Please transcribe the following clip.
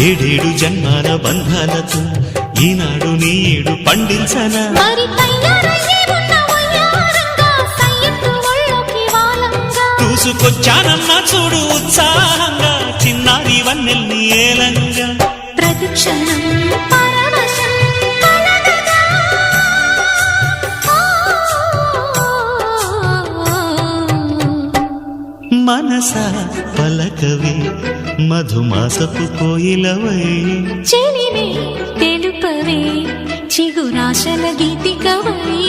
ఏడేడు జన్మాల బంధాలతో ఈనాడు నీడు పండించనా మరి తయారయ్యే ఉన్న వయ్యారంగా సయ్యత్తు ఒళ్ళోకి వాలంగా చూసుకొచ్చానమ్మా చూడు ఉత్సాహంగా చిన్నారి వన్నెల్ని ఏలంగా ప్రతిక్షణం పరవశం కలగగా మనసా పలకవే మధుమాసపు కోయిలవై చెలిమే తెలుపవే చిగురాశల గీతికవై